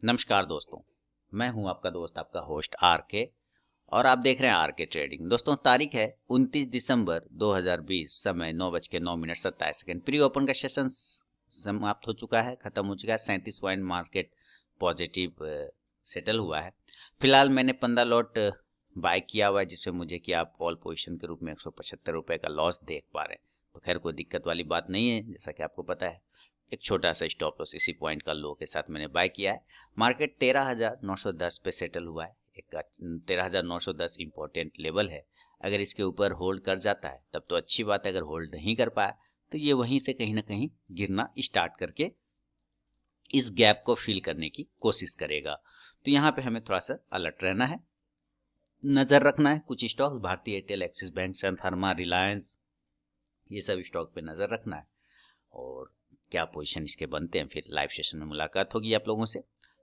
नमस्कार दोस्तों, मैं हूं आपका दोस्त आपका होस्ट आर के और आप देख रहे हैं आर के ट्रेडिंग। दोस्तों तारीख है 29 दिसंबर 2020, समय 9:09:27। प्री ओपन का सेशन समाप्त हो चुका है, खत्म हो चुका है। 37 पॉइंट मार्केट पॉजिटिव सेटल हुआ है। फिलहाल मैंने 15 लॉट बाय किया हुआ है, जिससे मुझे कि आप ऑल पोजीशन के रूप में 175 रुपए का लॉस देख पा रहे हैं। तो खैर कोई दिक्कत वाली बात नहीं है, जैसा कि आपको पता है। एक छोटा सा स्टॉप लॉस इसी पॉइंट का लो के साथ मैंने बाय किया है। मार्केट 13,910 पे सेटल हुआ है। एक 13,910 इंपॉर्टेंट लेवल है। अगर इसके ऊपर होल्ड कर जाता है तब तो अच्छी बात है, अगर होल्ड नहीं कर पाया तो ये वहीं से कहीं ना कहीं गिरना स्टार्ट करके इस गैप को फिल करने की कोशिश करेगा। तो यहाँ पे हमें थोड़ा सा अलर्ट रहना है, नजर रखना है। कुछ स्टॉक्स भारतीय एयरटेल, एक्सिस बैंक, सन फार्मा, रिलायंस, ये सब स्टॉक पे नजर रखना है। और क्या पोजीशन इसके बनते हैं, फिर लाइव सेशन में मुलाकात होगी आप लोगों से।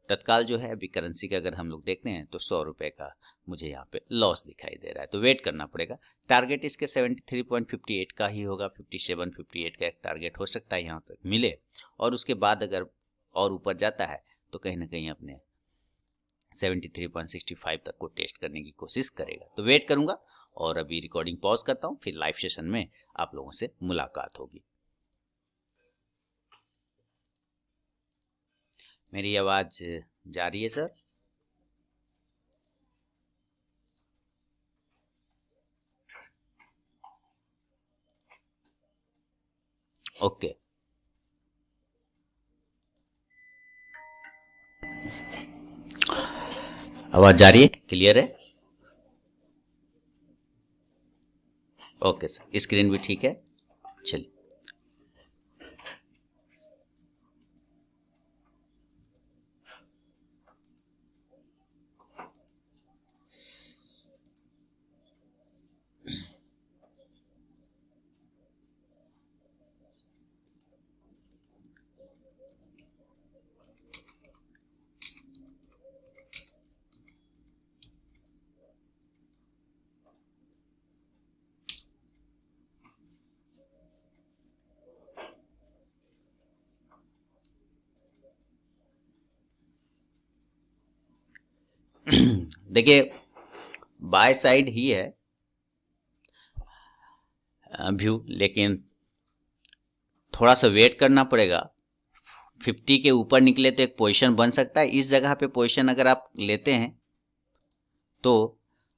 तत्काल जो है अभी करेंसी का अगर हम लोग देखते हैं तो 100 रुपए का मुझे यहाँ पे लॉस दिखाई दे रहा है, तो वेट करना पड़ेगा। टारगेट इसके 73.58 का ही होगा। 57, 58 का एक टारगेट हो सकता है यहाँ तक मिले, और उसके बाद अगर और ऊपर जाता है तो कहीं ना कहीं अपने 73.65 तक को टेस्ट करने की कोशिश करेगा। तो वेट करूंगा और अभी रिकॉर्डिंग पॉज करता हूँ, फिर लाइव सेशन में आप लोगों से मुलाकात होगी। मेरी आवाज जा रही है सर? ओके, आवाज जा रही है, क्लियर है? ओके सर, स्क्रीन भी ठीक है। चलिए, देखिए बाय साइड ही है व्यू, लेकिन थोड़ा सा वेट करना पड़ेगा। 50 के ऊपर निकले तो एक पोजीशन बन सकता है। इस जगह पे पोजीशन अगर आप लेते हैं तो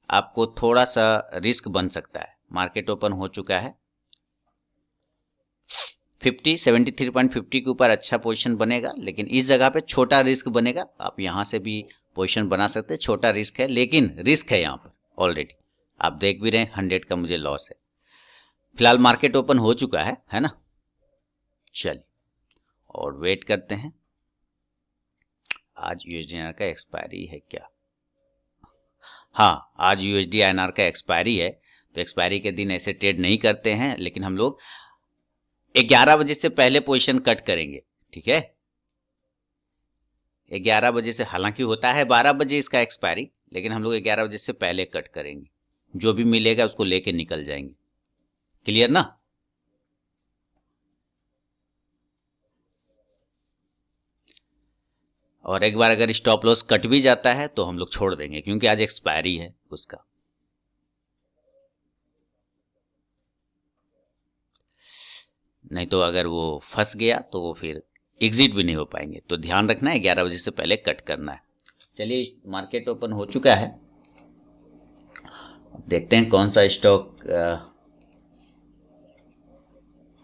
आपको थोड़ा सा रिस्क बन सकता है। मार्केट ओपन हो चुका है 73.50 के ऊपर, अच्छा पोजीशन बनेगा, लेकिन इस जगह पे छोटा रिस्क बनेगा। आप यहां से भी पोजीशन बना सकते हैं, छोटा रिस्क है, लेकिन रिस्क है यहाँ पर ऑलरेडी। आप देख भी रहे हैं 100 का मुझे लॉस है। फिलहाल मार्केट ओपन हो चुका है ना। चलिए और वेट करते हैं। आज यूएसडी का एक्सपायरी है क्या? हाँ, आज यूएसडी आईएनआर का एक्सपायरी है। तो एक्सपायरी के दिन ऐसे ट्रेड नहीं करते हैं, लेकिन हम लोग 11 बजे से पहले पोजीशन कट करेंगे। ठीक है, 11 बजे से, हालांकि होता है 12 बजे इसका एक्सपायरी, लेकिन हम लोग 11 बजे से पहले कट करेंगे। जो भी मिलेगा उसको लेके निकल जाएंगे। क्लियर ना? और एक बार अगर स्टॉप लॉस कट भी जाता है तो हम लोग छोड़ देंगे, क्योंकि आज एक्सपायरी है उसका। नहीं तो अगर वो फंस गया तो वो फिर एग्जिट भी नहीं हो पाएंगे। तो ध्यान रखना है 11 बजे से पहले कट करना है। चलिए, मार्केट ओपन हो चुका है, देखते हैं कौन सा स्टॉक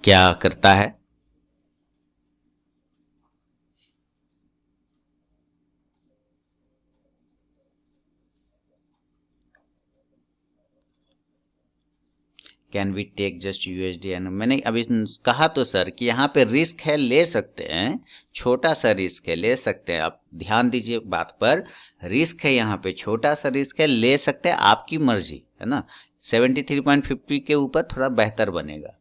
क्या करता है। Can we take just USD and, मैंने अभी कहा तो सर कि यहाँ पे रिस्क है, ले सकते हैं। छोटा सा रिस्क है, ले सकते हैं। आप ध्यान दीजिए बात पर, रिस्क है यहाँ पे, छोटा सा रिस्क है, ले सकते हैं, आपकी मर्जी है ना। 73.50 के ऊपर थोड़ा बेहतर बनेगा।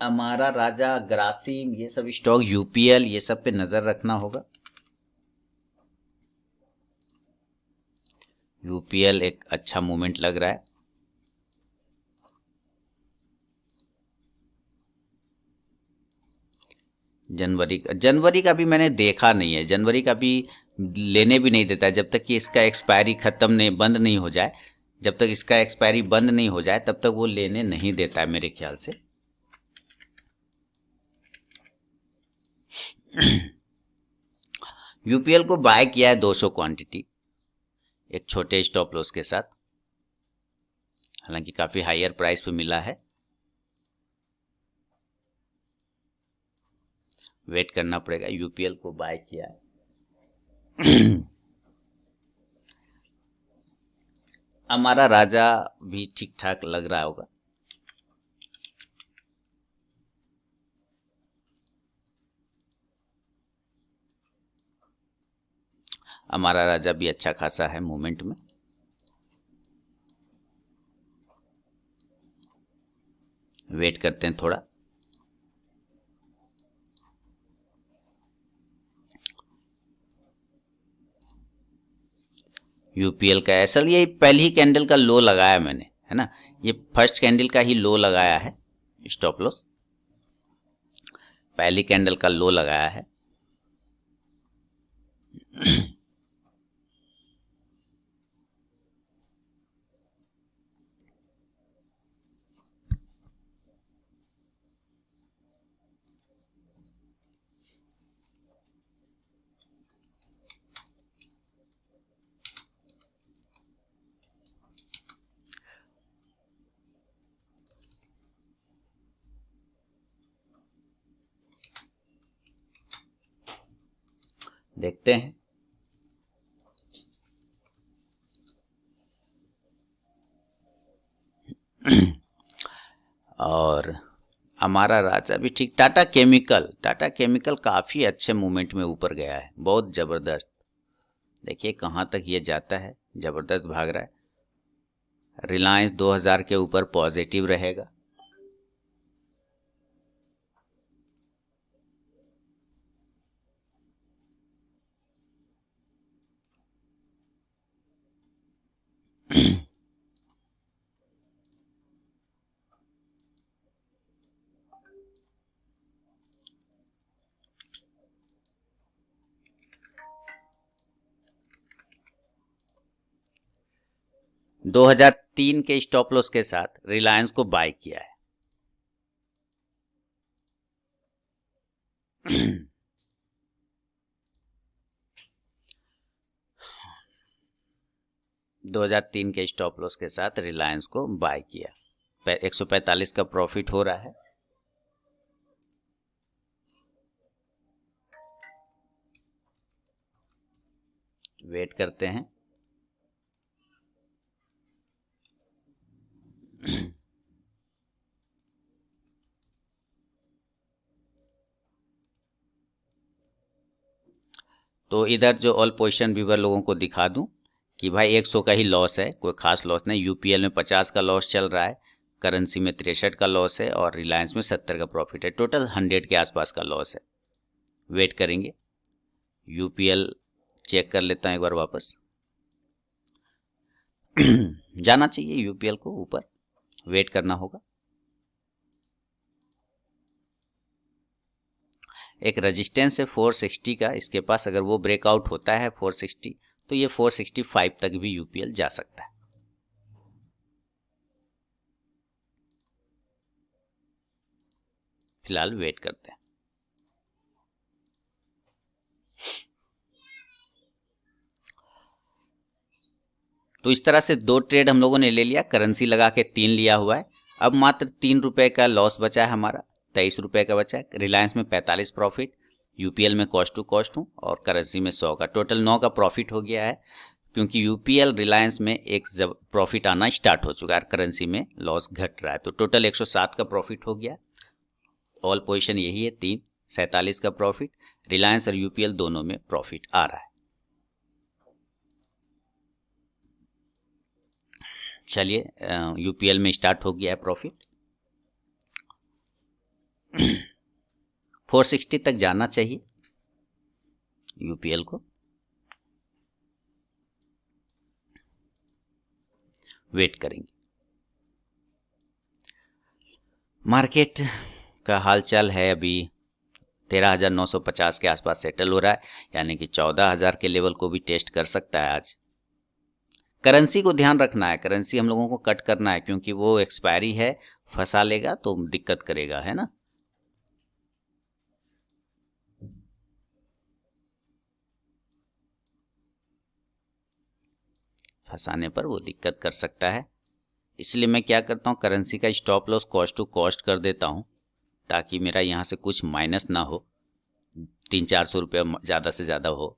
हमारा राजा, ग्रासिम, ये सब स्टॉक, यूपीएल, ये सब पे नजर रखना होगा। यूपीएल एक अच्छा मूवमेंट लग रहा है। जनवरी का भी मैंने देखा नहीं है, जनवरी का भी लेने भी नहीं देता है जब तक कि इसका एक्सपायरी खत्म नहीं, बंद नहीं हो जाए। जब तक इसका एक्सपायरी बंद नहीं हो जाए तब तक वो लेने नहीं देता है मेरे ख्याल से। यूपीएल को बाय किया है 200 क्वांटिटी एक छोटे स्टॉप लॉस के साथ, हालांकि काफी हायर प्राइस पे मिला है। वेट करना पड़ेगा। यूपीएल को बाय किया है। हमारा राजा भी ठीक ठाक लग रहा होगा। हमारा राजा भी अच्छा खासा है मूवमेंट में। वेट करते हैं थोड़ा। यूपीएल का असल ये पहली कैंडल का लो लगाया मैंने, है ना, ये फर्स्ट कैंडल का ही लो लगाया है स्टॉप लॉस, पहली कैंडल का लो लगाया है। देखते हैं। और हमारा राजा भी ठीक। टाटा केमिकल काफी अच्छे मूवमेंट में ऊपर गया है, बहुत जबरदस्त। देखिए कहां तक ये जाता है, जबरदस्त भाग रहा है। रिलायंस 2000 के ऊपर पॉजिटिव रहेगा। दो 2003 के स्टॉप लॉस के साथ रिलायंस को बाय किया है। 2003 के स्टॉप लॉस के साथ रिलायंस को बाय किया। 145 का प्रॉफिट हो रहा है। वेट करते हैं। तो इधर जो ऑल पोजीशन व्यूवर लोगों को दिखा दूं कि भाई 100 का ही लॉस है, कोई खास लॉस नहीं। यूपीएल में 50 का लॉस चल रहा है, करेंसी में 63 का लॉस है और रिलायंस में 70 का प्रॉफिट है। टोटल 100 के आसपास का लॉस है। वेट करेंगे। यूपीएल चेक कर लेता हूं एक बार वापस। जाना चाहिए यूपीएल को ऊपर, वेट करना होगा। एक रेजिस्टेंस है 460 का इसके पास, अगर वो ब्रेकआउट होता है 460 तो ये 465 तक भी यूपीएल जा सकता है। फिलहाल वेट करते हैं। तो इस तरह से 2 ट्रेड हम लोगों ने ले लिया, करेंसी लगा के 3 लिया हुआ है। अब मात्र 3 रुपए का लॉस बचा है हमारा, 23 रुपए का बचा है। रिलायंस में 45 प्रॉफिट, यूपीएल में कॉस्ट टू कॉस्ट हूँ और करेंसी में 100 का, टोटल 9 का प्रॉफिट हो गया है। क्योंकि यूपीएल रिलायंस में एक जब प्रॉफिट आना स्टार्ट हो चुका है, करेंसी में लॉस घट रहा है, तो टोटल 107 का प्रॉफिट हो गया। ऑल पोजीशन यही है 3, 47 का प्रॉफिट। रिलायंस और यूपीएल दोनों में प्रॉफिट आ रहा है। चलिए यूपीएल में स्टार्ट हो गया है प्रॉफिट। 460 तक जाना चाहिए यूपीएल को। वेट करेंगे। मार्केट का हालचाल है अभी 13,950 के आसपास सेटल हो रहा है, यानी कि 14,000 के लेवल को भी टेस्ट कर सकता है आज। करेंसी को ध्यान रखना है, करेंसी हम लोगों को कट करना है, क्योंकि वो एक्सपायरी है, फंसा लेगा तो दिक्कत करेगा, है ना। फंसाने पर वो दिक्कत कर सकता है, इसलिए मैं क्या करता हूँ, करेंसी का stop loss cost to cost कर देता हूँ, ताकि मेरा यहाँ से कुछ माइनस ना हो, 300-400 रुपया ज़्यादा से ज़्यादा हो,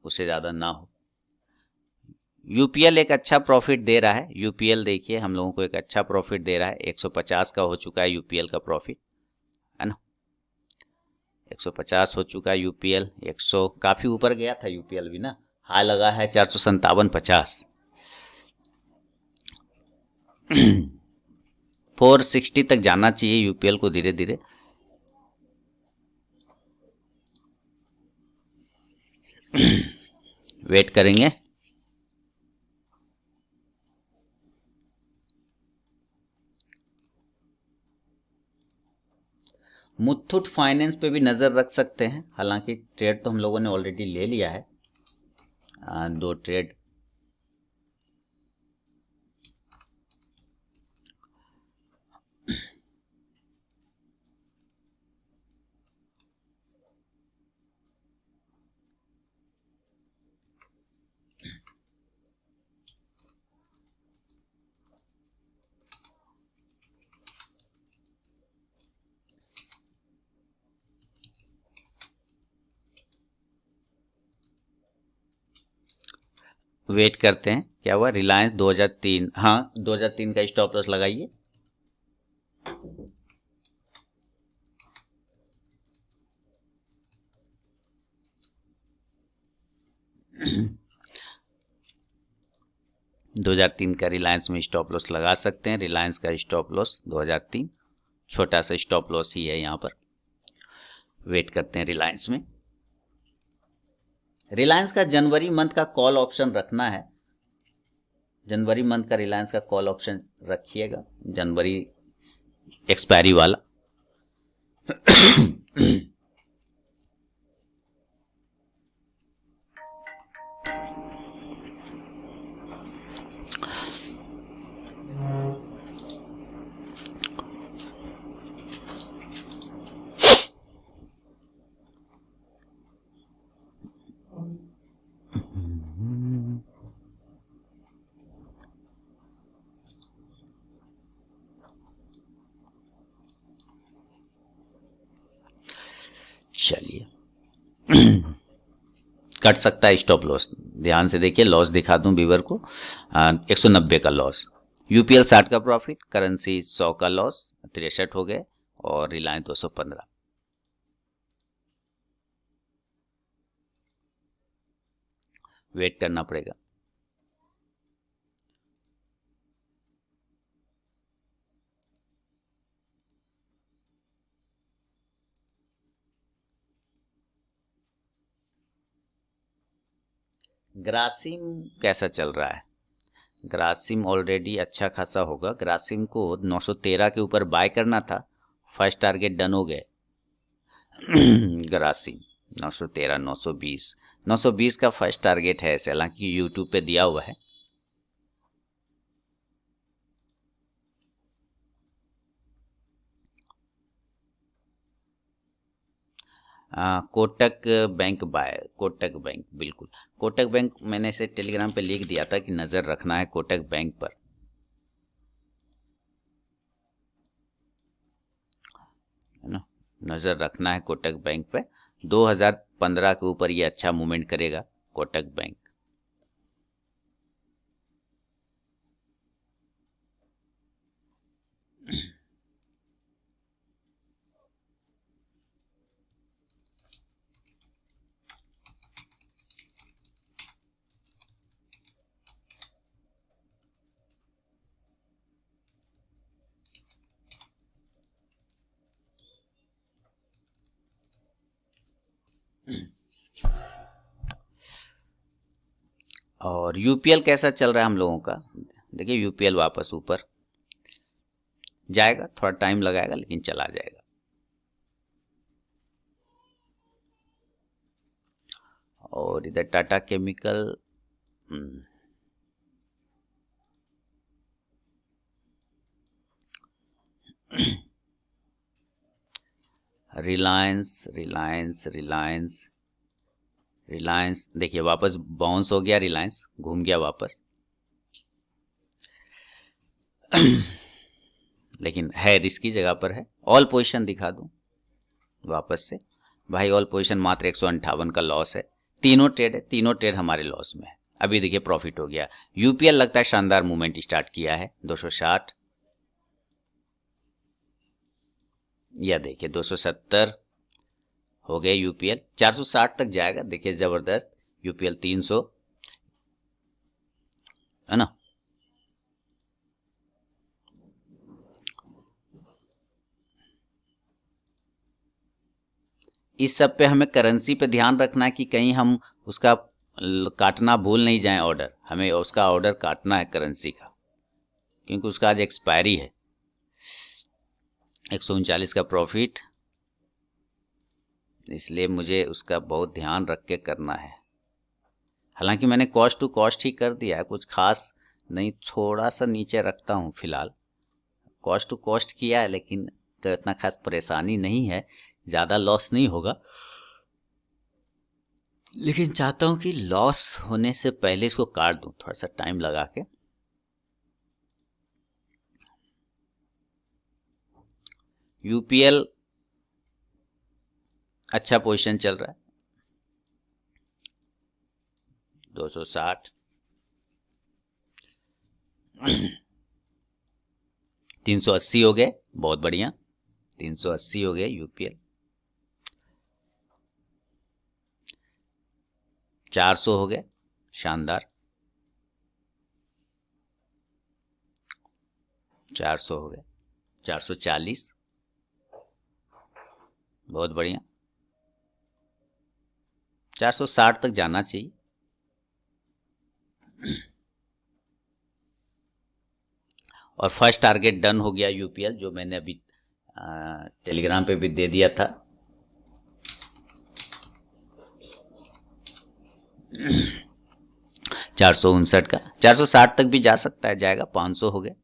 उससे ज़्यादा ना हो। यूपीएल एक अच्छा प्रॉफिट दे रहा है, यूपीएल देखिए हम लोगों को एक अच्छा प्रॉफिट दे रहा है, 150 का हो चुका है यूपीएल का प्रॉफिट, है ना। 150 हो चुका है यूपीएल, 100 काफ़ी ऊपर गया था यूपीएल भी ना, हाई लगा है 457.50। 460 तक जाना चाहिए यूपीएल को धीरे धीरे। वेट करेंगे। मुथूट फाइनेंस पे भी नज़र रख सकते हैं, हालांकि ट्रेड तो हम लोगों ने ऑलरेडी ले लिया है, 2 ट्रेड। वेट करते हैं क्या हुआ। रिलायंस 2003, हाँ 2003 का स्टॉप लॉस लगाइए। दो 2003 का रिलायंस में स्टॉप लॉस लगा सकते हैं। रिलायंस का स्टॉप लॉस 2003, छोटा सा स्टॉप लॉस ही है यहाँ पर। वेट करते हैं रिलायंस में। रिलायंस का जनवरी मंथ का कॉल ऑप्शन रखना है, जनवरी मंथ का रिलायंस का कॉल ऑप्शन रखिएगा, जनवरी एक्सपायरी वाला। चलिए कट सकता है स्टॉप लॉस, ध्यान से देखिए, लॉस दिखा दूं व्यूअर को, 190 का लॉस, यूपीएल 60 का प्रॉफिट, करेंसी 100 का लॉस, 63 हो गए, और रिलायंस 215। वेट करना पड़ेगा। ग्रासिम कैसा चल रहा है। ग्रासिम ऑलरेडी अच्छा खासा होगा, ग्रासिम को 913 के ऊपर बाय करना था, फर्स्ट टारगेट डन हो गए। ग्रासिम 913, 920, 920 का फर्स्ट टारगेट है, हालांकि यूट्यूब पे दिया हुआ है। Kotak bank buy, Kotak bank बिल्कुल, कोटक बैंक मैंने इसे टेलीग्राम पे लिख दिया था कि नज़र रखना है कोटक बैंक पर, है ना, नज़र रखना है कोटक बैंक पे। 2015 के ऊपर ये अच्छा मूवमेंट करेगा कोटक बैंक। और यूपीएल कैसा चल रहा है हम लोगों का, देखिए यूपीएल वापस ऊपर जाएगा, थोड़ा टाइम लगाएगा लेकिन चला जाएगा। और इधर टाटा केमिकल रिलायंस रिलायंस रिलायंस रिलायंस देखिए वापस बाउंस हो गया, रिलायंस घूम गया वापस लेकिन है रिस्की जगह पर है। ऑल पोजीशन दिखा दूं वापस से भाई, ऑल पोजीशन मात्र 158 का लॉस है। तीनों ट्रेड है, तीनों ट्रेड हमारे लॉस में है। अभी देखिए प्रॉफिट हो गया। यूपीएल लगता है शानदार मूवमेंट स्टार्ट किया है 260, या देखिए 270 हो गए। यूपीएल 460 तक जाएगा, देखिए जबरदस्त। यूपीएल 300 है ना। इस सब पे हमें करेंसी पे ध्यान रखना है कि कहीं हम उसका काटना भूल नहीं जाएं ऑर्डर। हमें उसका ऑर्डर काटना है करेंसी का, क्योंकि उसका आज एक्सपायरी है। 139 का प्रॉफिट, इसलिए मुझे उसका बहुत ध्यान रख के करना है। हालांकि मैंने कॉस्ट टू कॉस्ट ही कर दिया है, कुछ खास नहीं, थोड़ा सा नीचे रखता हूं फिलहाल। कॉस्ट टू कॉस्ट किया है लेकिन तो इतना खास परेशानी नहीं है, ज़्यादा लॉस नहीं होगा। लेकिन चाहता हूं कि लॉस होने से पहले इसको काट दूं, थोड़ा सा टाइम लगा के। यूपीएल अच्छा पोजीशन चल रहा है 260 380 हो गए, बहुत बढ़िया। 380 हो गए यूपीएल। 400 हो गए, शानदार। 400 हो गए। 440 बहुत बढ़िया। 460 तक जाना चाहिए। और फर्स्ट टारगेट डन हो गया यूपीएल, जो मैंने अभी टेलीग्राम पे भी दे दिया था। $459 का, 460 तक भी जा सकता है, जाएगा। 500 हो गए।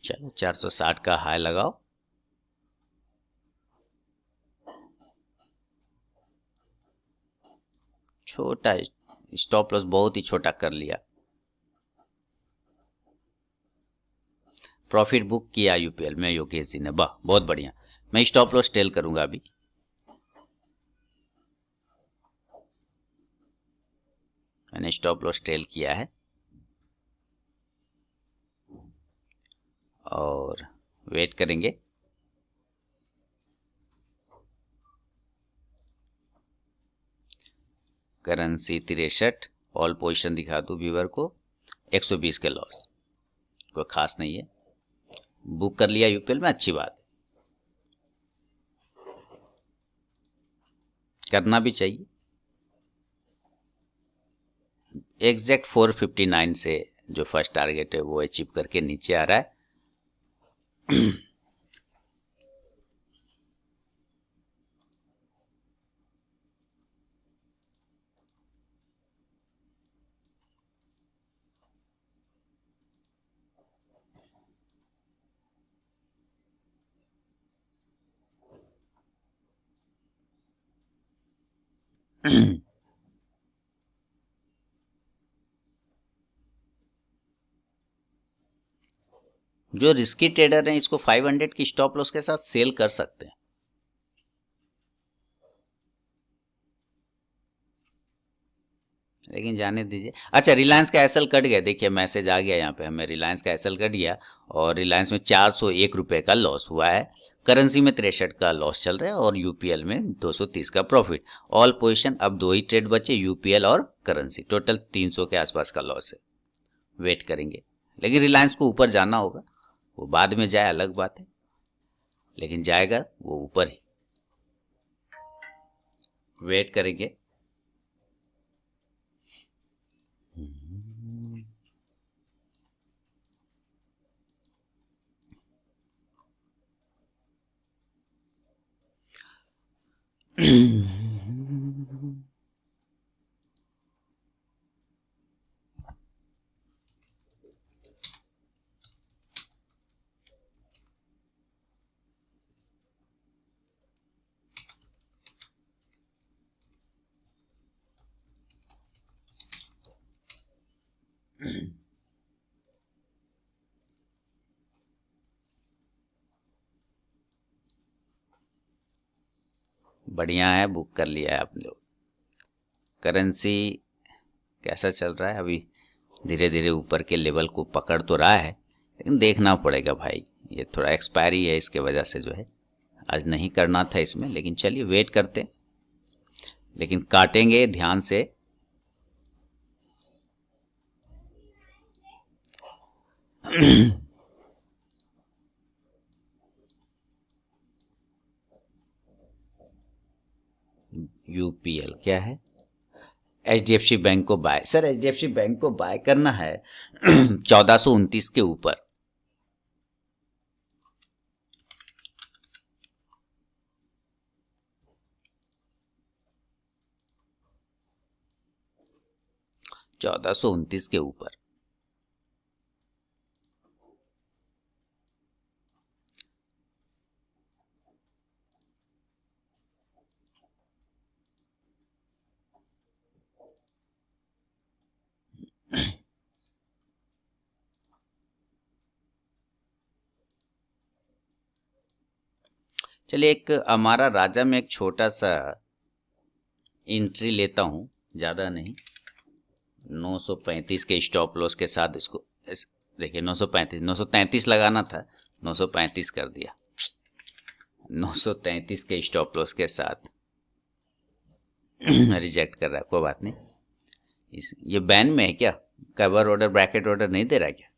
चलो 460 का हाई लगाओ। छोटा स्टॉप लॉस बहुत ही छोटा कर लिया। प्रॉफिट बुक किया यूपीएल में योगेश जी ने, वाह बहुत बढ़िया। मैं स्टॉप लॉस टेल करूंगा अभी। मैंने स्टॉप लॉस टेल किया है और वेट करेंगे। करेंसी 63, ऑल पोजीशन दिखा दूं व्यूवर को। 120 के लॉस, कोई खास नहीं है। बुक कर लिया यूपीएल में, अच्छी बात है, करना भी चाहिए। एग्जैक्ट 459 से जो फर्स्ट टारगेट है वो अचीव करके नीचे आ रहा है। जो रिस्की ट्रेडर हैं इसको 500 की स्टॉप लॉस के साथ सेल कर सकते हैं। लेकिन जाने दीजिए। अच्छा, रिलायंस का एसएल कट गया, देखिए मैसेज आ गया यहाँ पे हमें, रिलायंस का एसएल कट गया और रिलायंस में 401 रुपए का लॉस हुआ है। करेंसी में 63 का लॉस चल रहा है और यूपीएल में 230 का प्रॉफिट। ऑल पोजीशन अब 2 ही ट्रेड बचे, यूपीएल और करेंसी। टोटल 300 के आसपास का लॉस है। वेट करेंगे, लेकिन रिलायंस को ऊपर जाना होगा, वो बाद में जाए अलग बात है। लेकिन जाएगा वो ऊपर ही। वेट करेंगे। बढ़िया है, बुक कर लिया है आप लोग। करेंसी कैसा चल रहा है अभी? धीरे धीरे ऊपर के लेवल को पकड़ तो रहा है, लेकिन देखना पड़ेगा भाई। ये थोड़ा एक्सपायरी है, इसके वजह से जो है आज नहीं करना था इसमें, लेकिन चलिए वेट करते, लेकिन काटेंगे ध्यान से। यूपीएल क्या है? एचडीएफसी बैंक को बाय। सर एचडीएफसी बैंक को बाय करना है 1429 के ऊपर। चौदह सौ उनतीस के ऊपर। चलिए एक हमारा राजा में एक छोटा सा एंट्री लेता हूं, ज्यादा नहीं। 935 के स्टॉप लॉस के साथ इसको देखिए 935 933 लगाना था, 935 कर दिया। 933 के स्टॉप लॉस के साथ रिजेक्ट कर रहा है, कोई बात नहीं। ये बैन में है क्या? कवर ऑर्डर ब्रैकेट ऑर्डर नहीं दे रहा क्या?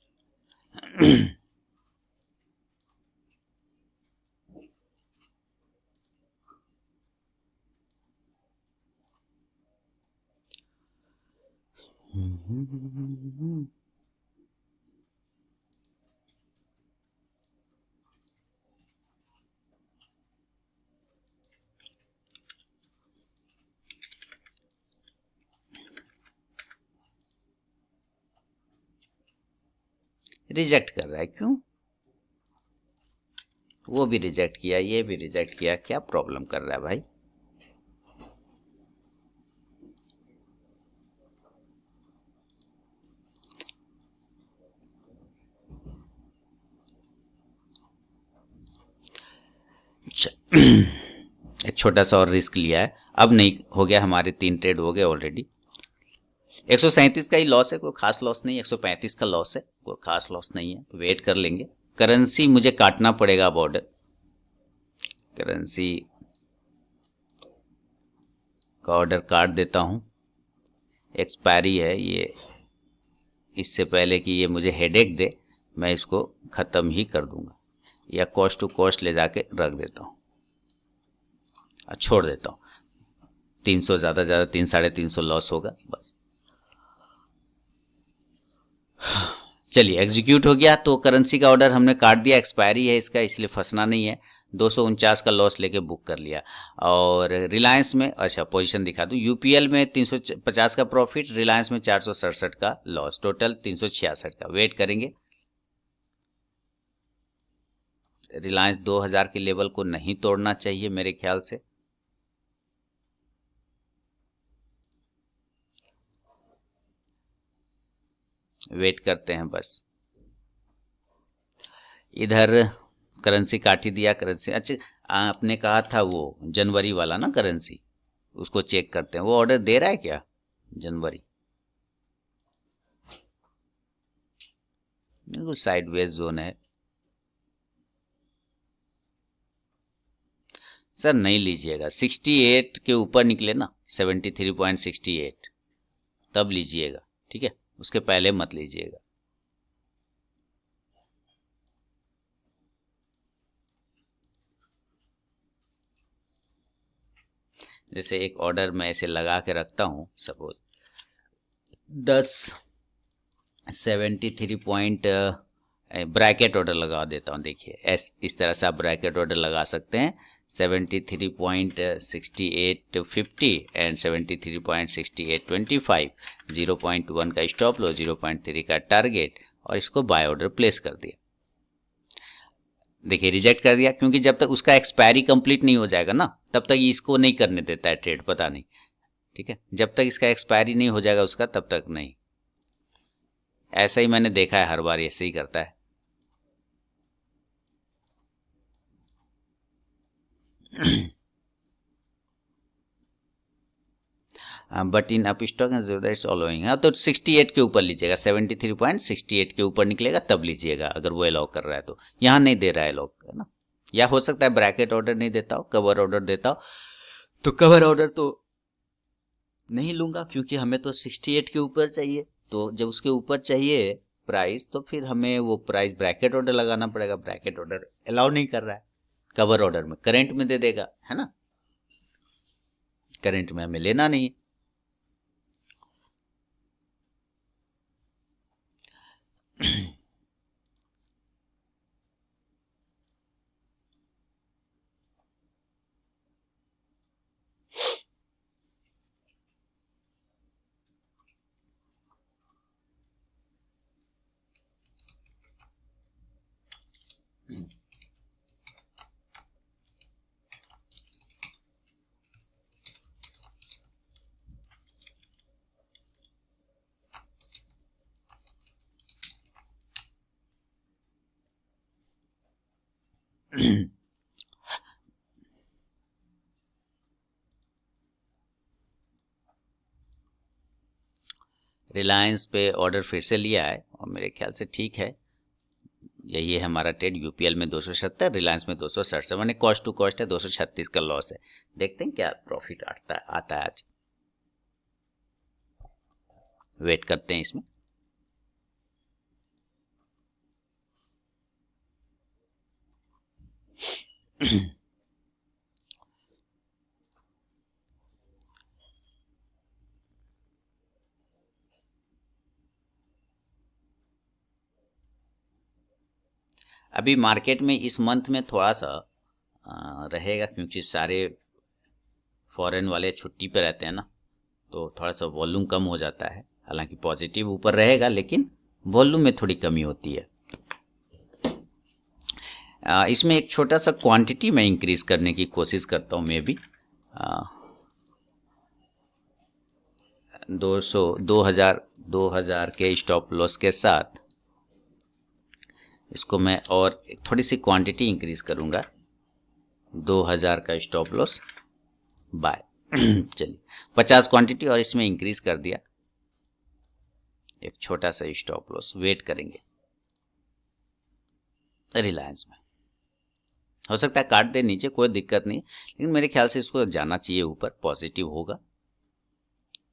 रिजेक्ट कर रहा है, क्यों? वो भी रिजेक्ट किया, ये भी रिजेक्ट किया, क्या प्रॉब्लम कर रहा है भाई? एक छोटा सा और रिस्क लिया है, अब नहीं हो गया, हमारे 3 ट्रेड हो गए ऑलरेडी। 137 का ही लॉस है, कोई खास लॉस नहीं। 135 का लॉस है, कोई खास लॉस नहीं है, वेट कर लेंगे। करेंसी मुझे काटना पड़ेगा बॉर्डर। करेंसी का ऑर्डर काट देता हूं, एक्सपायरी है ये। इससे पहले कि ये मुझे हेडेक दे, मैं इसको खत्म ही कर दूंगा, या कॉस्ट टू कॉस्ट ले जाके रख देता हूं और छोड़ देता हूं। 300 ज्यादा ज्यादा 300-350 लॉस होगा बस। चलिए एग्जीक्यूट हो गया, तो करेंसी का ऑर्डर हमने काट दिया, एक्सपायरी है इसका, इसलिए फंसना नहीं है। 249 का लॉस लेके बुक कर लिया। और रिलायंस में, अच्छा पोजीशन दिखा दूं, यूपीएल में 350 का प्रॉफिट, रिलायंस में 467 का लॉस, टोटल 366 का। वेट करेंगे। रिलायंस 2000 के लेवल को नहीं तोड़ना चाहिए मेरे ख्याल से। वेट करते हैं बस। इधर करेंसी काट ही दिया। करेंसी अच्छा, आपने कहा था वो जनवरी वाला ना करेंसी, उसको चेक करते हैं, वो ऑर्डर दे रहा है क्या जनवरी? बिल्कुल साइडवेज जोन है। सर नहीं लीजिएगा, 68 के ऊपर निकले ना, 73.68 तब लीजिएगा, ठीक है, उसके पहले मत लीजिएगा। जैसे एक ऑर्डर मैं ऐसे लगा के रखता हूँ, सपोज 1073 ब्रैकेट ऑर्डर लगा देता हूँ। देखिए इस तरह से आप ब्रैकेट ऑर्डर लगा सकते हैं। 73.6850 एंड 73.6825, 0.1 का स्टॉप लॉस, 0.3 का टारगेट, और इसको बाय ऑर्डर प्लेस कर दिया। देखिए रिजेक्ट कर दिया, क्योंकि जब तक उसका एक्सपायरी कंप्लीट नहीं हो जाएगा ना, तब तक इसको नहीं करने देता है ट्रेड, पता नहीं। ठीक है, जब तक इसका एक्सपायरी नहीं हो जाएगा उसका, तब तक नहीं। ऐसा ही मैंने देखा है, हर बार ऐसे ही करता है। But in up stock it's allowing. हाँ, तो 68 के ऊपर लीजिएगा, 73.68 के ऊपर निकलेगा तब लीजिएगा, अगर वो अलाउ कर रहा है तो। यहाँ नहीं दे रहा है अलाउ, है ना। या हो सकता है ब्रैकेट ऑर्डर नहीं देता हो, कवर ऑर्डर देता हो, तो कवर ऑर्डर तो नहीं लूंगा, क्योंकि हमें तो 68 के ऊपर चाहिए। तो जब उसके ऊपर चाहिए प्राइस, तो फिर हमें वो प्राइस ब्रैकेट ऑर्डर लगाना पड़ेगा। ब्रैकेट ऑर्डर अलाउ नहीं कर रहा है, कवर ऑर्डर में करंट में दे देगा, है ना। करंट में हमें लेना नहीं है। रिलायंस पे ऑर्डर फिर से लिया है, और मेरे ख्याल से ठीक है। यही है हमारा ट्रेड। यूपीएल में 270, रिलायंस में 267, मैंने कॉस्ट टू कॉस्ट है, 236 का लॉस है। देखते हैं क्या प्रॉफिट आता है आज। वेट करते हैं इसमें। अभी मार्केट में इस मंथ में थोड़ा सा रहेगा, क्योंकि सारे फॉरेन वाले छुट्टी पे रहते हैं ना, तो थोड़ा सा वॉल्यूम कम हो जाता है। हालांकि पॉजिटिव ऊपर रहेगा, लेकिन वॉल्यूम में थोड़ी कमी होती है। इसमें एक छोटा सा क्वांटिटी मैं इंक्रीज करने की कोशिश करता हूँ। मैं भी 2000 के स्टॉप लॉस के साथ इसको मैं और थोड़ी सी क्वांटिटी इंक्रीज करूंगा। 2000 का स्टॉप लॉस बाय चलिए 50 क्वांटिटी और इसमें इंक्रीज कर दिया। एक छोटा सा स्टॉप लॉस, वेट करेंगे रिलायंस में। हो सकता है काट दे नीचे, कोई दिक्कत नहीं, लेकिन मेरे ख्याल से इसको जाना चाहिए ऊपर, पॉजिटिव होगा।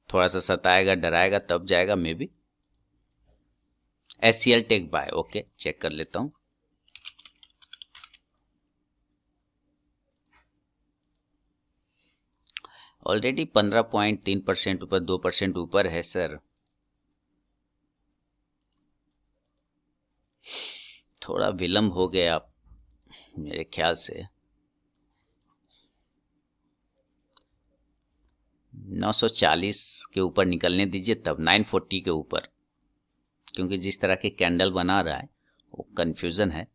थोड़ा सा सताएगा डराएगा तब जाएगा maybe. HCL tech buy, okay check कर लेता हूं। ऑलरेडी 15.3% ऊपर, 2% ऊपर है सर। थोड़ा विलंब हो गया मेरे ख्याल से। 940 के ऊपर निकलने दीजिए, तब 940 के ऊपर, क्योंकि जिस तरह के कैंडल बना रहा है वो कंफ्यूजन है।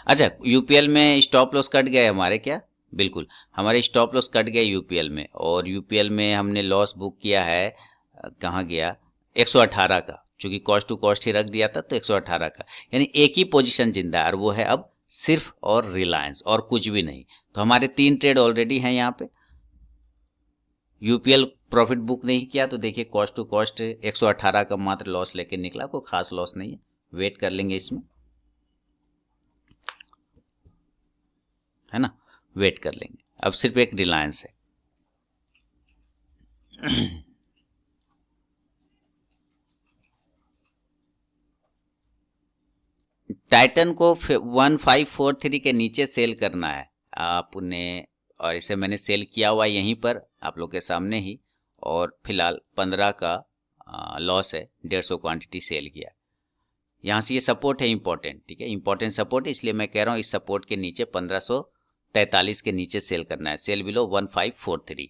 अच्छा, यूपीएल में स्टॉप लॉस कट गए हमारे क्या? बिल्कुल, हमारे स्टॉप लॉस कट गए यूपीएल में, और यूपीएल में हमने लॉस बुक किया है, कहाँ गया, 118 का। चूंकि कॉस्ट टू कॉस्ट ही रख दिया था, तो 118 का, यानी एक ही पोजीशन जिंदा है, और वो है अब सिर्फ और रिलायंस, और कुछ भी नहीं। तो हमारे 3 ट्रेड ऑलरेडी हैं यहाँ पे। यूपीएल प्रॉफिट बुक नहीं किया, तो देखिए कॉस्ट टू कॉस्ट 118 का मात्र लॉस लेके निकला, कोई खास लॉस नहीं है। वेट कर लेंगे इसमें, है ना, वेट कर लेंगे। अब सिर्फ एक रिलायंस है। टाइटन को 1543 के नीचे सेल करना है आपने, और इसे मैंने सेल किया हुआ यहीं पर आप लोग के सामने ही, और फिलहाल 15 का लॉस है, 150 क्वांटिटी सेल किया। यहाँ से ये सपोर्ट है इंपॉर्टेंट, ठीक है, इंपॉर्टेंट सपोर्ट है, इसलिए मैं कह रहा हूँ इस सपोर्ट के नीचे 1543 के नीचे सेल करना है, सेल बिलो 1543।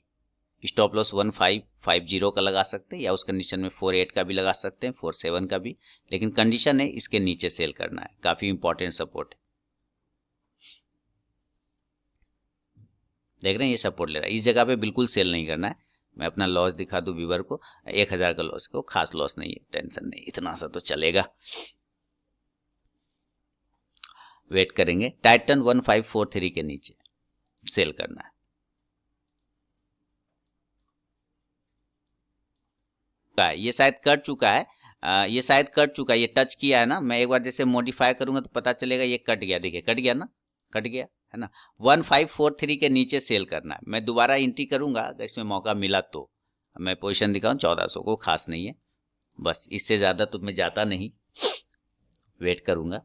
स्टॉप लॉस 1550 का लगा सकते हैं, या उस कंडीशन में 48 का भी लगा सकते हैं, 47 का भी, लेकिन कंडीशन है इसके नीचे सेल करना है, काफी इंपॉर्टेंट सपोर्ट है। देख रहे हैं ये सपोर्ट ले रहा है, इस जगह पे बिल्कुल सेल नहीं करना है। मैं अपना लॉस दिखा दूं व्यूवर को, 1000 का लॉस, को खास लॉस नहीं है, टेंशन नहीं, इतना सा तो चलेगा। वेट करेंगे, टाइटन 1543 के नीचे सेल करना है। ये शायद कट चुका है, ये शायद कट चुका है, ये टच किया है ना, मैं एक बार जैसे मॉडिफाई करूंगा तो पता चलेगा ये कट गया, देखिए कट गया ना, कट गया है ना। 1543 के नीचे सेल करना है। मैं दोबारा एंट्री करूंगा अगर इसमें मौका मिला तो। मैं पोजीशन दिखाऊं 1400 को, खास नहीं है, बस इससे ज्यादा तो मैं जाता नहीं, वेट करूंगा।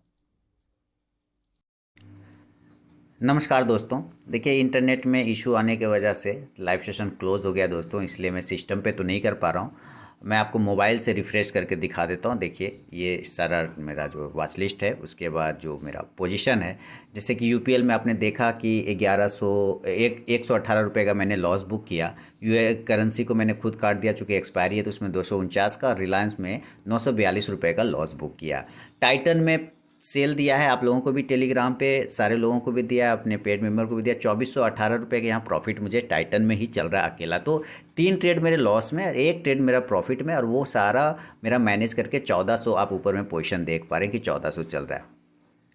नमस्कार दोस्तों, देखिए इंटरनेट में इशू आने की वजह से लाइव सेशन क्लोज हो गया दोस्तों, इसलिए मैं सिस्टम पे तो नहीं कर पा रहा हूँ। मैं आपको मोबाइल से रिफ़्रेश करके दिखा देता हूँ। देखिए ये सारा मेरा जो वॉच लिस्ट है, उसके बाद जो मेरा पोजीशन है, जैसे कि यूपीएल में आपने देखा कि 118 रुपये का मैंने लॉस बुक किया। यूए करेंसी को मैंने खुद काट दिया, चूँकि एक्सपायरी है तो उसमें 249 का, रिलायंस में 942 रुपये का लॉस बुक किया। टाइटन में सेल दिया है, आप लोगों को भी टेलीग्राम पे सारे लोगों को भी दिया, अपने पेड मेंबर को भी दिया। 2418 रुपये के यहाँ प्रॉफिट मुझे टाइटन में ही चल रहा है अकेला। तो 3 ट्रेड मेरे लॉस में और 1 ट्रेड मेरा प्रॉफिट में, और वो सारा मेरा मैनेज करके 1400, आप ऊपर में पोजीशन देख पा रहे हैं कि 1400 चल रहा है।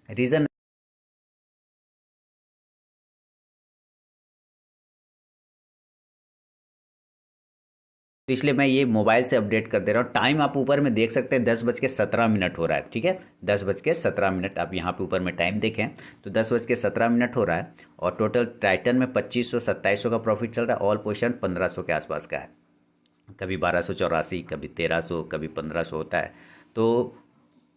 रीज़न तो इसलिए मैं ये मोबाइल से अपडेट कर दे रहा हूँ। टाइम आप ऊपर में देख सकते हैं, 10:17 हो रहा है, ठीक है, 10:17 आप यहाँ पे ऊपर में टाइम देखें तो 10:17 हो रहा है। और टोटल टाइटन में 2500 का प्रॉफिट चल रहा है, ऑल पोजीशन 1500 के आसपास का है, कभी 1284, कभी 1300, कभी 1500 होता है। तो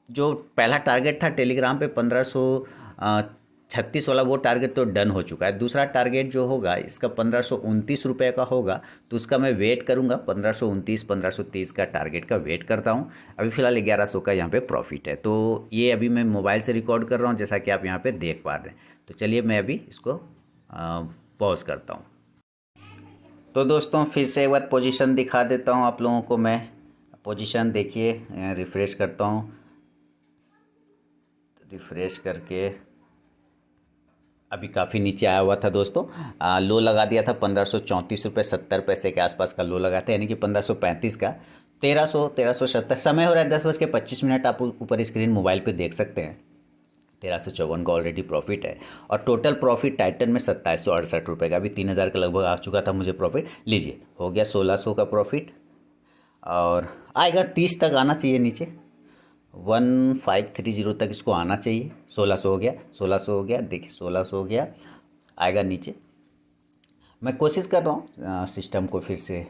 जो पहला टारगेट था टेलीग्राम पे 1536 वाला, वो टारगेट तो डन हो चुका है। दूसरा टारगेट जो होगा इसका 1529 रुपये का होगा, तो उसका मैं वेट करूंगा, 1529 1530 का टारगेट का वेट करता हूं। अभी फ़िलहाल 1100 का यहाँ पे प्रॉफिट है। तो ये अभी मैं मोबाइल से रिकॉर्ड कर रहा हूँ, जैसा कि आप यहाँ पे देख पा रहे हैं। तो चलिए मैं अभी इसको पॉज करता हूँ। तो दोस्तों फिर से एक बार पोजीशन दिखा देता हूँ आप लोगों को मैं। पोजीशन देखिए, रिफ़्रेश करता हूँ, रिफ़्रेश करके अभी काफ़ी नीचे आया हुआ था दोस्तों। लो लगा दिया था 1534 रुपये 70 पैसे के आसपास का लो लगा था, यानी कि 1535 का, 1370 समय हो रहा है 10:25। आप ऊपर स्क्रीन मोबाइल पे देख सकते हैं। 1354 का ऑलरेडी प्रॉफिट है, और टोटल प्रॉफिट टाइटन में 2768 रुपये का, अभी 3000 का लगभग आ चुका था मुझे प्रॉफिट। लीजिए हो गया 1600 का प्रॉफिट, और आएगा 30 तक आना चाहिए नीचे, 1530 तक इसको आना चाहिए। 1600 हो गया, 1600 हो गया, देखिए 1600 हो गया, आएगा नीचे। मैं कोशिश कर रहा हूँ सिस्टम को फिर से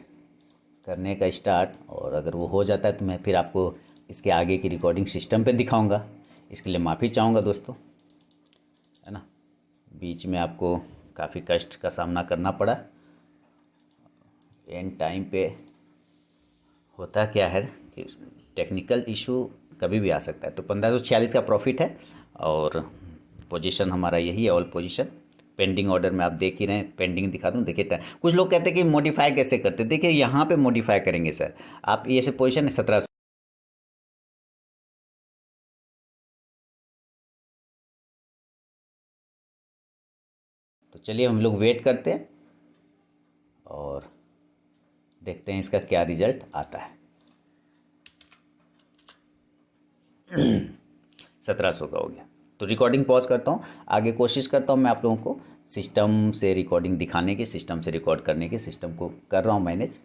करने का स्टार्ट, और अगर वो हो जाता है तो मैं फिर आपको इसके आगे की रिकॉर्डिंग सिस्टम पे दिखाऊंगा। इसके लिए माफ़ी चाहूँगा दोस्तों, है ना, बीच में आपको काफ़ी कष्ट का सामना करना पड़ा। एंड टाइम पे होता क्या है कि टेक्निकल इशू कभी भी आ सकता है। तो 1546 का प्रॉफिट है, और पोजीशन हमारा यही है, ऑल पोजीशन। पेंडिंग ऑर्डर में आप देख ही रहे हैं, पेंडिंग दिखा दूँ, देखिए कुछ लोग कहते हैं कि मॉडिफाई कैसे करते हैं। देखिए यहाँ पे मॉडिफाई करेंगे सर आप, ये से पोजीशन है 1700। तो चलिए हम लोग वेट करते हैं और देखते हैं इसका क्या रिजल्ट आता है। 1700 का हो गया, तो रिकॉर्डिंग पॉज करता हूँ। आगे कोशिश करता हूँ मैं आप लोगों को सिस्टम से रिकॉर्डिंग दिखाने की, सिस्टम से रिकॉर्ड करने की, सिस्टम को कर रहा हूँ मैनेज,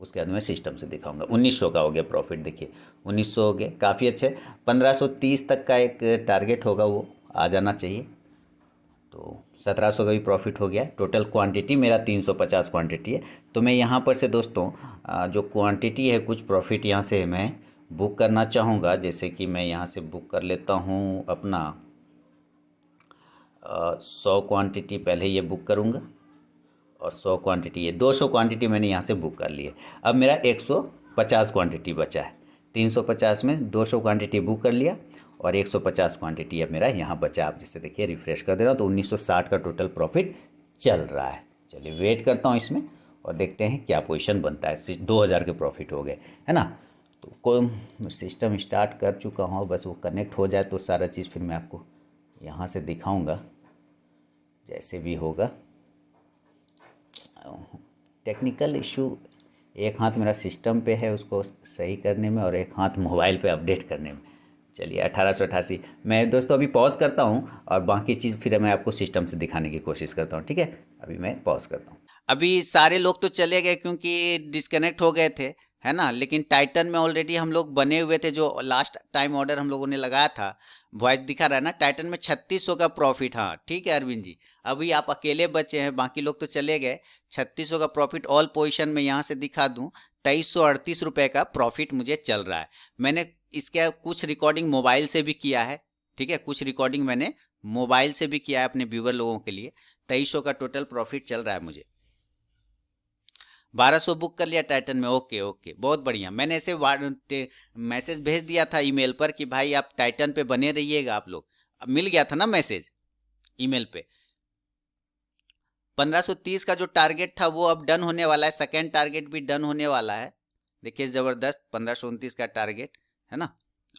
उसके बाद मैं सिस्टम से दिखाऊंगा। 1900 का हो गया प्रॉफिट, देखिए 1900 हो गया, काफ़ी अच्छे। 1530 तक का एक टारगेट होगा, वो आ जाना चाहिए। तो 1700 का भी प्रॉफिट हो गया। टोटल क्वांटिटी मेरा 350 क्वांटिटी है। तो मैं यहाँ पर से दोस्तों जो क्वांटिटी है, कुछ प्रॉफिट यहाँ से मैं बुक करना चाहूँगा, जैसे कि मैं यहाँ से बुक कर लेता हूँ अपना 100 क्वांटिटी पहले ये बुक करूँगा, और 100 क्वांटिटी, ये 200 क्वांटिटी मैंने यहाँ से बुक कर ली है। अब मेरा 150 क्वांटिटी बचा है। 350 में 200 क्वांटिटी बुक कर लिया और 150 क्वांटिटी अब मेरा यहाँ बचा। आप जैसे देखिए रिफ्रेश कर दे रहा हूँ तो 1960 का टोटल प्रॉफिट चल रहा है। चलिए वेट करता हूँ इसमें और देखते हैं क्या पोजीशन बनता है। 2000 के प्रॉफिट हो गए, है ना। तो कोई सिस्टम स्टार्ट कर चुका हूँ, बस वो कनेक्ट हो जाए तो सारा चीज़ फिर मैं आपको यहाँ से दिखाऊँगा जैसे भी होगा। टेक्निकल इशू, एक हाथ मेरा सिस्टम पे है उसको सही करने में और एक हाथ मोबाइल पे अपडेट करने में। चलिए 1888 मैं दोस्तों अभी पॉज करता हूँ और बाकी चीज़ फिर मैं आपको सिस्टम से दिखाने की कोशिश करता हूँ, ठीक है। अभी मैं पॉज करता हूँ। अभी सारे लोग तो चले गए क्योंकि डिस्कनेक्ट हो गए थे, है ना। लेकिन टाइटन में ऑलरेडी हम लोग बने हुए थे, जो लास्ट टाइम ऑर्डर हम लोगों ने लगाया था, वॉइस दिखा रहा है ना। टाइटन में 3600 का प्रॉफिट, हाँ ठीक है अरविंद जी। अभी आप अकेले बचे हैं, बाकी लोग तो चले गए। 3600 का प्रॉफिट ऑल पोजीशन में यहाँ से दिखा दूं, 2338 रुपए का प्रॉफिट मुझे चल रहा है। मैंने इसके कुछ रिकॉर्डिंग मोबाइल से भी किया है, ठीक है। कुछ रिकॉर्डिंग मैंने मोबाइल से भी किया है अपने व्यूवर लोगों के लिए। 2300 का टोटल प्रॉफिट चल रहा है मुझे। 1200 बुक कर लिया टाइटन में। ओके ओके, बहुत बढ़िया। मैंने ऐसे मैसेज भेज दिया था ईमेल पर कि भाई आप टाइटन पे बने रहिएगा आप लोग। अब मिल गया था ना मैसेज ईमेल पे। 1530 का जो टारगेट था वो अब डन होने वाला है। सेकेंड टारगेट भी डन होने वाला है। देखिए जबरदस्त 1529 का टारगेट, है ना।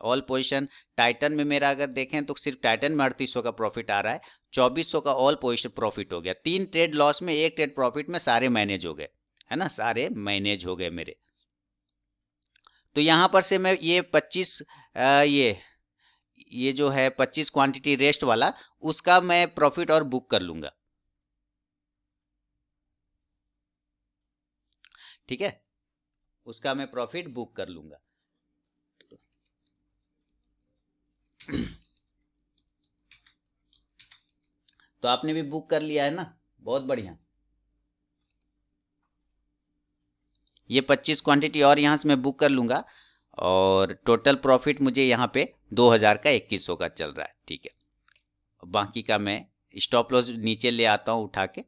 ऑल पोजीशन टाइटन में मेरा अगर देखें तो सिर्फ टाइटन में 3800 का प्रॉफिट आ रहा है। 2400 का ऑल पोजीशन प्रॉफिट हो गया। 3 ट्रेड लॉस में 1 ट्रेड प्रॉफिट में सारे मैनेज हो गए, है ना। सारे मैनेज हो गए मेरे। तो यहां पर से मैं ये 25 ये जो है 25 क्वांटिटी रेस्ट वाला, उसका मैं प्रॉफिट और बुक कर लूंगा, ठीक है। उसका मैं प्रॉफिट बुक कर लूंगा। तो आपने भी बुक कर लिया है ना, बहुत बढ़िया। ये 25 क्वांटिटी और यहाँ से मैं बुक कर लूंगा और टोटल प्रॉफिट मुझे यहाँ पे 2000 का 2100 का चल रहा है, ठीक है। बाकी का मैं स्टॉप लॉस नीचे ले आता हूँ उठा के।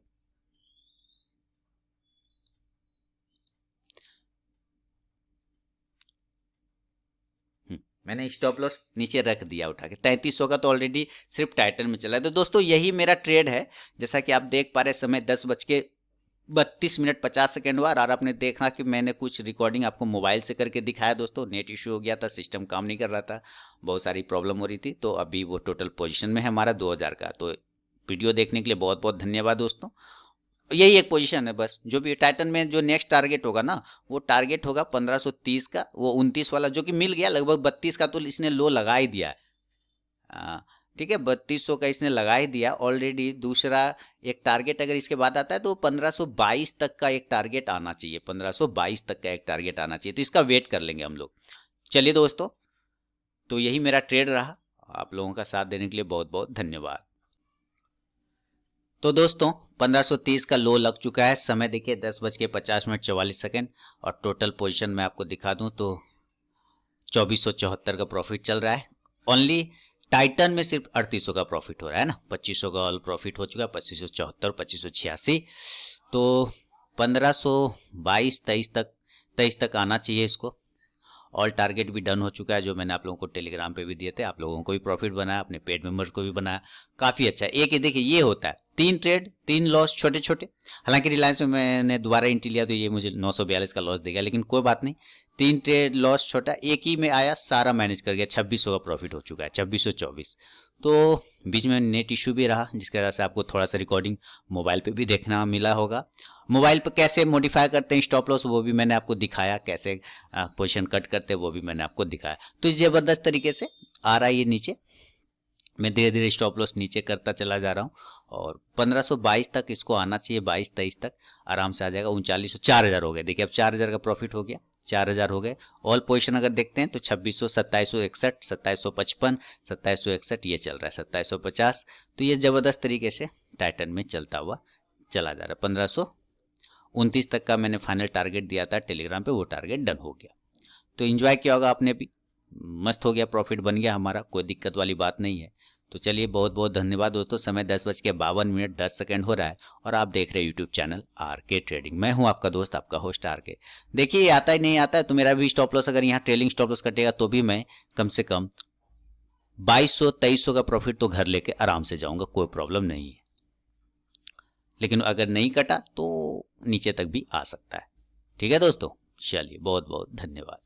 मैंने स्टॉप लॉस नीचे रख दिया उठा के। 3300 का तो ऑलरेडी सिर्फ टाइटन में चला है। तो दोस्तों यही मेरा ट्रेड है। जैसा कि आप देख पा रहे, समय 10:32 50 सेकेंड हुआ और आपने देखा कि मैंने कुछ रिकॉर्डिंग आपको मोबाइल से करके दिखाया। दोस्तों नेट इश्यू हो गया था, सिस्टम काम नहीं कर रहा था, बहुत सारी प्रॉब्लम हो रही थी। तो अभी वो टोटल पोजीशन में है हमारा 2000 का। तो वीडियो देखने के लिए बहुत बहुत धन्यवाद दोस्तों। यही एक पोजीशन है बस। जो भी टाइटन में जो नेक्स्ट टारगेट होगा ना, वो टारगेट होगा 1530 का, वो 29 वाला जो कि मिल गया। लगभग 32 का तो इसने लो लगा ही दिया है, ठीक है। 3200 का इसने लगा ही दिया ऑलरेडी। दूसरा एक टारगेट अगर इसके बाद आता है तो 1522 तक का एक टारगेट आना चाहिए। 1522 तक का एक टारगेट आना चाहिए, तो इसका वेट कर लेंगे हम लोग। चलिए दोस्तों, तो यही मेरा ट्रेड रहा। आप लोगों का साथ देने के लिए बहुत बहुत धन्यवाद। तो दोस्तों 1530 का लो लग चुका है। समय देखिए 10:50 और टोटल पोजीशन में आपको दिखा दूं तो 2474 का प्रॉफिट चल रहा है। ओनली टाइटन में सिर्फ 3800 का प्रॉफिट हो रहा है ना। 2500 का ऑल प्रॉफिट हो चुका है, 2574 2586। तो 1522 23 तक आना चाहिए इसको। ऑल टारगेट भी डन हो चुका है, जो मैंने आप लोगों को टेलीग्राम पे भी दिए थे। आप लोगों को भी प्रॉफिट बनाया, अपने पेड मेंबर्स को भी बनाया, काफ़ी अच्छा। एक ही देखिए ये होता है 3 ट्रेड 3 लॉस छोटे छोटे। हालांकि रिलायंस में मैंने दोबारा एंट्री लिया तो ये मुझे 942 का लॉस देगा, लेकिन कोई बात नहीं। 3 ट्रेड लॉस छोटा, एक ही में आया, सारा मैनेज कर गया। 2600 का प्रॉफिट हो चुका है, 2624। तो बीच में नेट इशू भी रहा, जिसकी वजह से आपको थोड़ा सा रिकॉर्डिंग मोबाइल पे भी देखना मिला होगा। मोबाइल पे कैसे मॉडिफाई करते हैं स्टॉप लॉस, वो भी मैंने आपको दिखाया। कैसे पोजीशन कट करते हैं वो भी मैंने आपको दिखाया। तो इस जबरदस्त तरीके से आ रहा है ये नीचे। मैं धीरे धीरे स्टॉप लॉस नीचे करता चला जा रहा हूँ और 1522 तक इसको आना चाहिए। 22-23 तक आराम से आ जाएगा। 3900 4000 हो गए। देखिए अब 4000 का प्रॉफिट हो गया, 4000 हो गए। ऑल पोजीशन अगर देखते हैं तो 2600 2761 2755 2761 ये चल रहा है, 2750। तो ये जबरदस्त तरीके से टाइटन में चलता हुआ चला जा रहा है। 1529 तक का मैंने फाइनल टारगेट दिया था टेलीग्राम पे, वो टारगेट डन हो गया। तो एंजॉय किया होगा आपने भी, मस्त हो गया, प्रॉफिट बन गया हमारा, कोई दिक्कत वाली बात नहीं है। तो चलिए बहुत बहुत धन्यवाद दोस्तों। समय 10:52 हो रहा है और आप देख रहे हैं यूट्यूब चैनल आरके ट्रेडिंग। मैं हूं आपका दोस्त, आपका होस्ट आरके। देखिए आता ही नहीं आता है तो मेरा भी स्टॉप लॉस, अगर यहाँ ट्रेलिंग स्टॉप लॉस कटेगा तो भी मैं कम से कम 2200-2300 का प्रॉफिट तो घर लेके आराम से जाऊंगा, कोई प्रॉब्लम नहीं है। लेकिन अगर नहीं कटा तो नीचे तक भी आ सकता है। ठीक है दोस्तों, चलिए बहुत बहुत धन्यवाद।